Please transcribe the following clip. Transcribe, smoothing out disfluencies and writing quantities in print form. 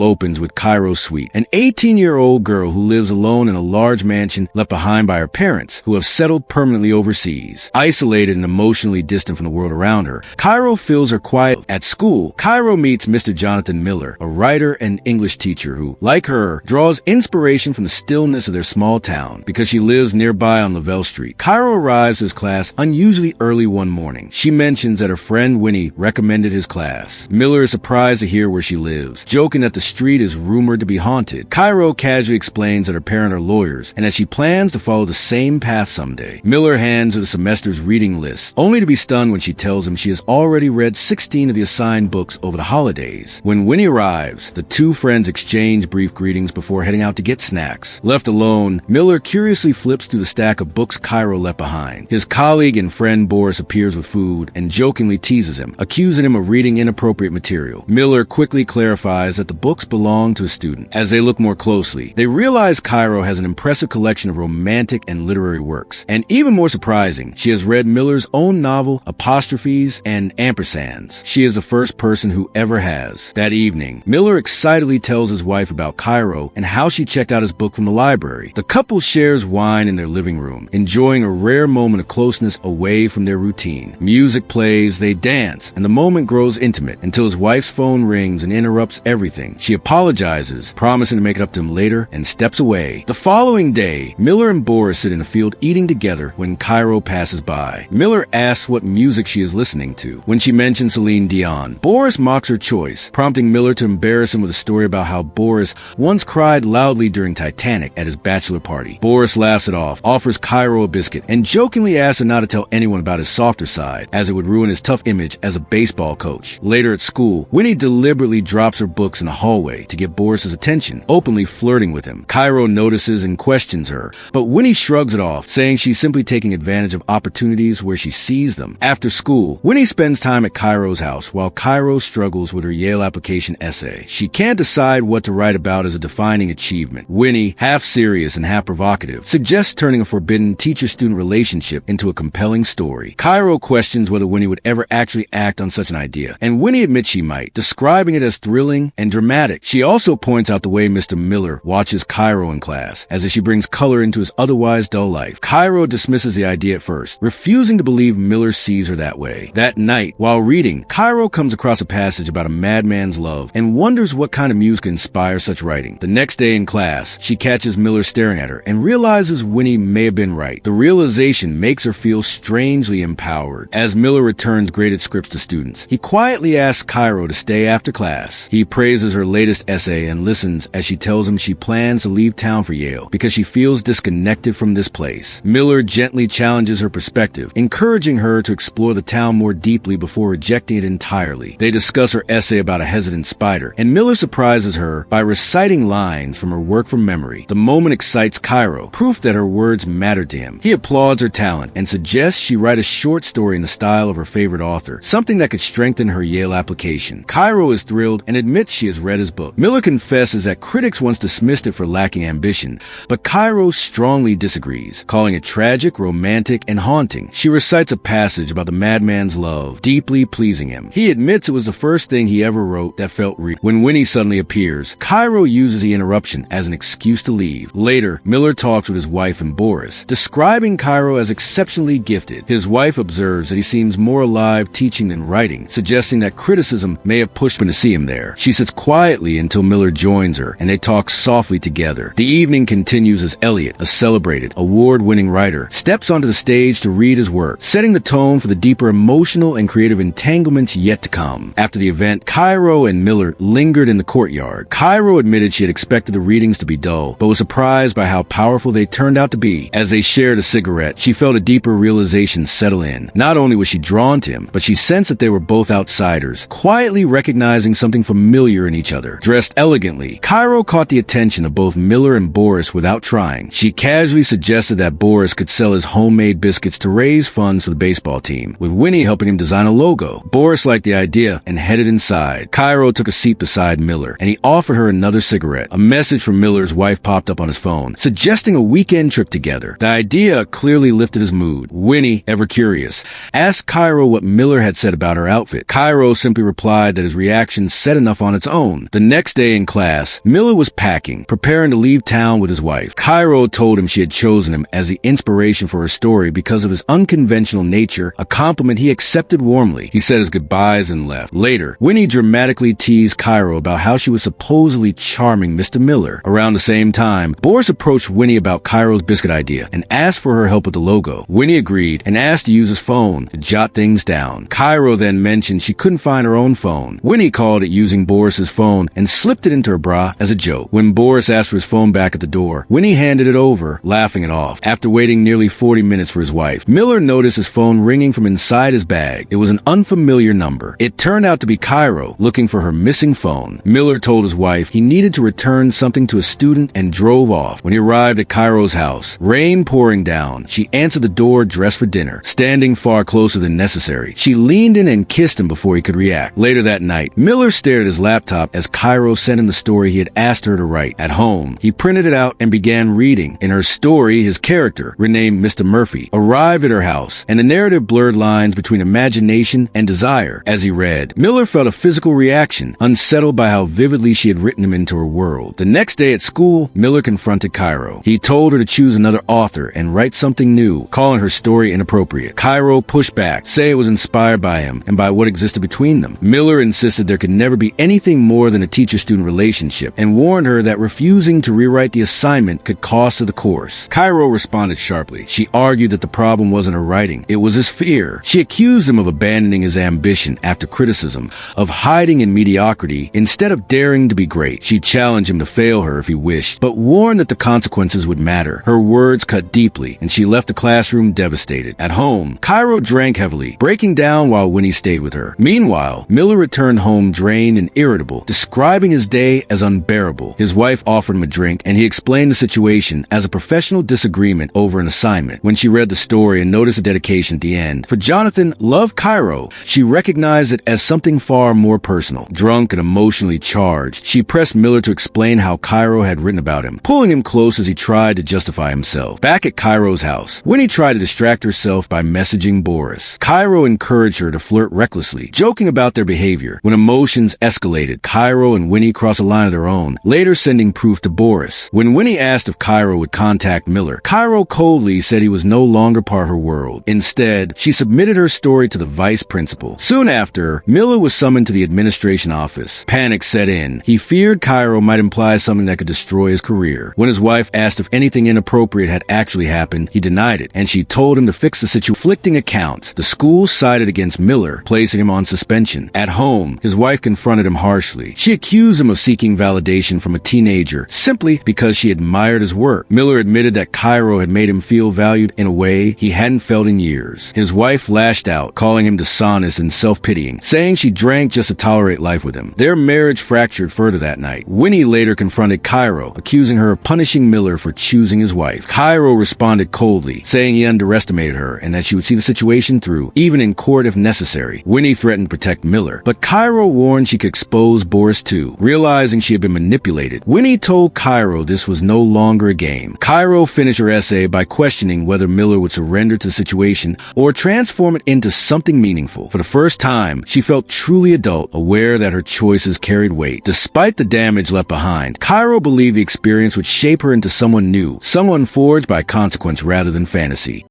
opens with Cairo's suite, an 18-year-old girl who lives alone in a large mansion left behind by her parents, who have settled permanently overseas. Isolated and emotionally distant from the world around her, Cairo feels her quiet. At school, Cairo meets Mr. Jonathan Miller, a writer and English teacher who, like her, draws inspiration from the stillness of their small town. Because she lives nearby on Lavelle Street, Cairo arrives to his class unusually early one morning. She mentions that her friend Winnie recommended his class. Miller is surprised to hear where she lives, joking that the street is rumored to be haunted. Cairo casually explains that her parents are lawyers and that she plans to follow the same path someday. Miller hands her the semester's reading list, only to be stunned when she tells him she has already read 16 of the assigned books over the holidays. When Winnie arrives, the two friends exchange brief greetings before heading out to get snacks. Left alone, Miller curiously flips through the stack of books Cairo left behind. His colleague and friend Boris appears with food and jokingly teases him, accusing him of reading inappropriate material. Miller quickly clarifies that the books belong to a student. As they look more closely, they realize Cairo has an impressive collection of romantic and literary works. And even more surprising, she has read Miller's own novel, Apostrophes and Ampersands. She is the first person who ever has. That evening, Miller excitedly tells his wife about Cairo and how she checked out his book from the library. The couple shares wine in their living room, enjoying a rare moment of closeness away from their routine. Music plays, they dance, and the moment grows intimate until his wife's phone rings and interrupts everything. She apologizes, promising to make it up to him later, and steps away. The following day, Miller and Boris sit in a field eating together when Cairo passes by. Miller asks what music she is listening to. When she mentions Celine Dion, Boris mocks her choice, prompting Miller to embarrass him with a story about how Boris once cried loudly during Titanic at his bachelor party. Boris laughs it off, offers Cairo a biscuit, and jokingly asks her not to tell anyone about his softer side, as it would ruin his tough image as a baseball coach. Later at school, Winnie deliberately drops her books in the hallway to get Boris's attention, openly flirting with him. Cairo notices and questions her, but Winnie shrugs it off, saying she's simply taking advantage of opportunities where she sees them. After school, Winnie spends time at Cairo's house while Cairo struggles with her Yale application essay. She can't decide what to write about as a defining achievement. Winnie, half serious and half provocative, suggests turning a forbidden teacher-student relationship into a compelling story. Cairo questions whether Winnie would ever actually act on such an idea, and Winnie admits she might, describing it as thrilling and dramatic. She also points out the way Mr. Miller watches Cairo in class, as if she brings color into his otherwise dull life. Cairo dismisses the idea at first, refusing to believe Miller sees her that way. That night, while reading, Cairo comes across a passage about a madman's love and wonders what kind of music inspires such writing. The next day in class, she catches Miller staring at her and realizes Winnie may have been right. The realization makes her feel strangely empowered. As Miller returns graded scripts to students, he quietly asks Cairo to stay after class. He praises her latest essay and listens as she tells him she plans to leave town for Yale because she feels disconnected from this place. Miller gently challenges her perspective, encouraging her to explore the town more deeply before rejecting it entirely. They discuss her essay about a hesitant spider, and Miller surprises her by reciting lines from her work from memory. The moment excites Cairo, proof that her words mattered to him. He applauds her talent and suggests she write a short story in the style of her favorite author, something that could strengthen her Yale application. Cairo is thrilled and admits she has read his book. Miller confesses that critics once dismissed it for lacking ambition, but Cairo strongly disagrees, calling it tragic, romantic, and haunting. She recites a passage about the madman's love, deeply pleasing him. He admits it was the first thing he ever wrote that felt real. When Winnie suddenly appears, Cairo uses the interruption as an excuse to leave. Later, Miller talks with his wife and Boris, describing Cairo as exceptionally gifted. His wife observes that he seems more alive teaching than writing, suggesting that criticism may have pushed him to see him there. She sits quietly until Miller joins her, and they talk softly together. The evening continues as Elliot, a celebrated, award-winning writer, steps onto the stage to read his work, setting the tone for the deeper emotional and creative entanglements yet to come. After the event, Cairo and Miller lingered in the courtyard. Cairo admitted she had expected the readings to be dull, but was surprised by how powerful they turned out to be. As they shared a cigarette, she felt a deeper realization settle in. Not only was she drawn to him, but she sensed that they were both outsiders, quietly recognizing something familiar in each other. Dressed elegantly, Cairo caught the attention of both Miller and Boris without trying. She casually suggested that Boris could sell his homemade biscuits to raise funds for the baseball team, with Winnie helping him design a logo. Boris liked the idea and headed inside. Cairo took a seat beside Miller, and he offered her another cigarette. A message from Miller's wife popped up on his phone, suggesting a weekend trip together. The idea clearly lifted his mood. Winnie, ever curious, asked Cairo what Miller had said about her outfit. Cairo simply replied that his reaction said enough on its own. phone. The next day in class, Miller was packing, preparing to leave town with his wife. Cairo told him she had chosen him as the inspiration for her story because of his unconventional nature, a compliment he accepted warmly. He said his goodbyes and left. Later, Winnie dramatically teased Cairo about how she was supposedly charming Mr. Miller. Around the same time, Boris approached Winnie about Cairo's biscuit idea and asked for her help with the logo. Winnie agreed and asked to use his phone to jot things down. Cairo then mentioned she couldn't find her own phone. Winnie called it using Boris's phone and slipped it into her bra as a joke. When Boris asked for his phone back at the door, Winnie handed it over, laughing it off. After waiting nearly 40 minutes for his wife, Miller noticed his phone ringing from inside his bag. It was an unfamiliar number. It turned out to be Cairo looking for her missing phone. Miller told his wife he needed to return something to a student and drove off. When he arrived at Cairo's house, rain pouring down, she answered the door dressed for dinner. Standing far closer than necessary, she leaned in and kissed him before he could react. Later that night, Miller stared at his laptop as Cairo sent him the story he had asked her to write. At home, he printed it out and began reading. In her story, his character, renamed Mr. Murphy, arrived at her house, and the narrative blurred lines between imagination and desire. As he read, Miller felt a physical reaction, unsettled by how vividly she had written him into her world. The next day at school, Miller confronted Cairo. He told her to choose another author and write something new, calling her story inappropriate. Cairo pushed back, saying it was inspired by him and by what existed between them. Miller insisted there could never be anything more than a teacher-student relationship and warned her that refusing to rewrite the assignment could cost her the course. Cairo responded sharply. She argued that the problem wasn't her writing, it was his fear. She accused him of abandoning his ambition after criticism, of hiding in mediocrity instead of daring to be great. She challenged him to fail her if he wished, but warned that the consequences would matter. Her words cut deeply, and she left the classroom devastated. At home, Cairo drank heavily, breaking down while Winnie stayed with her. Meanwhile, Miller returned home drained and irritable, describing his day as unbearable. His wife offered him a drink, and he explained the situation as a professional disagreement over an assignment. When she read the story and noticed the dedication at the end, for Jonathan loved Cairo, she recognized it as something far more personal. Drunk and emotionally charged, she pressed Miller to explain how Cairo had written about him, pulling him close as he tried to justify himself. Back at Cairo's house, Winnie tried to distract herself by messaging Boris. Cairo encouraged her to flirt recklessly, joking about their behavior. When emotions escalated, Cairo and Winnie crossed a line of their own, later sending proof to Boris. When Winnie asked if Cairo would contact Miller, Cairo coldly said he was no longer part of her world. Instead, she submitted her story to the vice principal. Soon after, Miller was summoned to the administration office. Panic set in. He feared Cairo might imply something that could destroy his career. When his wife asked if anything inappropriate had actually happened, he denied it, and she told him to fix the situation. Flicting accounts, the school sided against Miller, placing him on suspension. At home, his wife confronted him harshly. She accused him of seeking validation from a teenager simply because she admired his work. Miller admitted that Cairo had made him feel valued in a way he hadn't felt in years. His wife lashed out, calling him dishonest and self-pitying, saying she drank just to tolerate life with him. Their marriage fractured further that night. Winnie later confronted Cairo, accusing her of punishing Miller for choosing his wife. Cairo responded coldly, saying he underestimated her and that she would see the situation through, even in court if necessary. Winnie threatened to protect Miller, but Cairo warned she could expose Boris too. Realizing she had been manipulated, Winnie told Cairo this was no longer a game. Cairo finished her essay by questioning whether Miller would surrender to the situation or transform it into something meaningful. For the first time, she felt truly adult, aware that her choices carried weight. Despite the damage left behind, Cairo believed the experience would shape her into someone new, someone forged by consequence rather than fantasy.